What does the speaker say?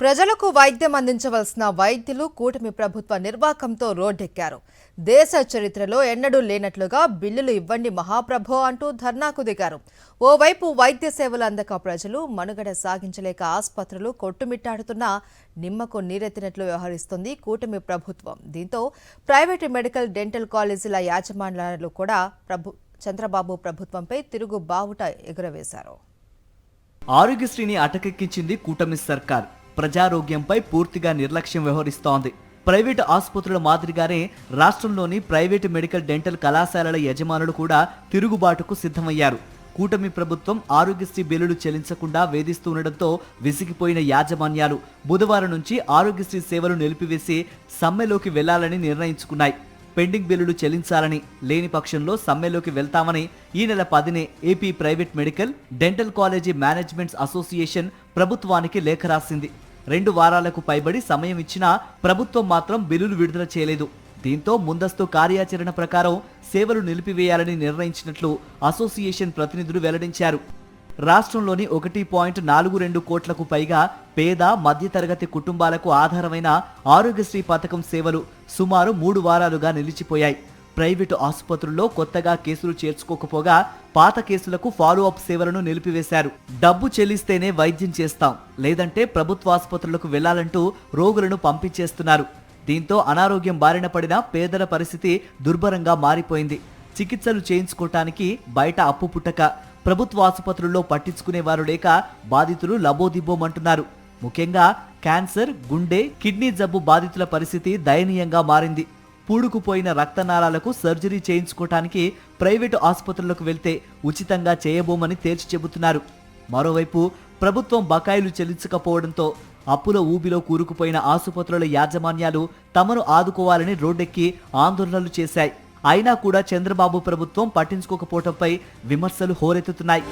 ప్రజలకు వైద్యం అందించవలసిన వైద్యులు కూటమి ప్రభుత్వ నిర్వాకంతో రోడ్డెక్కారు. దేశ చరిత్రలో ఎన్నడూ లేనట్లుగా బిల్లులు ఇవ్వండి మహాప్రభో అంటూ ధర్నాకు దిగారు. ఓవైపు వైద్య సేవలు అందక ప్రజలు మనుగడ సాగించలేక ఆసుపత్రులు కొట్టుమిట్టాడుతున్నా నిమ్మకు నీరెత్తినట్లు వ్యవహరిస్తోంది కూటమి ప్రభుత్వం. దీంతో ప్రైవేటు మెడికల్ డెంటల్ కాలేజీల యాజమాన్యాలు కూడా చంద్రబాబు ప్రభుత్వంపై తిరుగు బావుట ఎగురవేశారు. ఆరోగ్యశ్రీని అటకెక్కించింది కూటమి సర్కార్. ప్రజారోగ్యంపై పూర్తిగా నిర్లక్ష్యం వ్యవహరిస్తోంది. ప్రైవేటు ఆసుపత్రుల మాదిరిగానే రాష్ట్రంలోని ప్రైవేటు మెడికల్ డెంటల్ కళాశాలల యజమానులు కూడా తిరుగుబాటుకు సిద్ధమయ్యారు. కూటమి ప్రభుత్వం ఆరోగ్యశ్రీ బిల్లులు చెల్లించకుండా వేధిస్తుండటంతో విసిగిపోయిన యాజమాన్యాలు బుధవారం నుంచి ఆరోగ్యశ్రీ సేవలు నిలిపివేసి సమ్మెలోకి వెళ్లాలని నిర్ణయించుకున్నాయి. పెండింగ్ బిల్లులు చెల్లించాలని, లేని పక్షంలో సమ్మెలోకి వెళ్తామని ఈ నెల 10నే AP private medical dental college managements association ప్రభుత్వానికి లేఖ రాసింది. 2 వారాలకు పైబడి సమయం ఇచ్చినా ప్రభుత్వం మాత్రం బిల్లులు విడుదల చేయలేదు. దీంతో ముందస్తు కార్యాచరణ ప్రకారం సేవలు నిలిపివేయాలని నిర్ణయించినట్లు అసోసియేషన్ ప్రతినిధులు వెల్లడించారు. రాష్ట్రంలోని 1.42 కోట్లకు పైగా పేద మధ్యతరగతి కుటుంబాలకు ఆధారమైన ఆరోగ్యశ్రీ పథకం సేవలు సుమారు 3 వారాలుగా నిలిచిపోయాయి. ప్రైవేటు ఆసుపత్రుల్లో కొత్తగా కేసులు చేర్చుకోకపోగా పాత కేసులకు ఫాలో అప్ సేవలను నిలిపివేశారు. డబ్బు చెల్లిస్తేనే వైద్యం చేస్తాం, లేదంటే ప్రభుత్వ ఆసుపత్రులకు వెళ్లాలంటూ రోగులను పంపించేస్తున్నారు. దీంతో అనారోగ్యం బారిన పడిన పేదల పరిస్థితి దుర్భరంగా మారిపోయింది. చికిత్సలు చేయించుకోవటానికి బయట అప్పు పుట్టక ప్రభుత్వ ఆసుపత్రుల్లో పట్టించుకునేవారు లేక బాధితులు లబోదిబ్బోమంటున్నారు. ముఖ్యంగా క్యాన్సర్, గుండె, కిడ్నీ జబ్బు బాధితుల పరిస్థితి దయనీయంగా మారింది. పూడుకుపోయిన రక్తనాళాలకు సర్జరీ చేయించుకోవటానికి ప్రైవేటు ఆసుపత్రులకు వెళ్తే ఉచితంగా చేయబోమని తేల్చి చెబుతున్నారు. మరోవైపు ప్రభుత్వం బకాయిలు చెల్లించకపోవడంతో అప్పుల ఊబిలో కూరుకుపోయిన ఆసుపత్రుల యాజమాన్యాలు తమను ఆదుకోవాలని రోడ్డెక్కి ఆందోళనలు చేశాయి. అయినా కూడా చంద్రబాబు ప్రభుత్వం పట్టించుకోకపోవడంపై విమర్శలు హోరెత్తుతున్నాయి.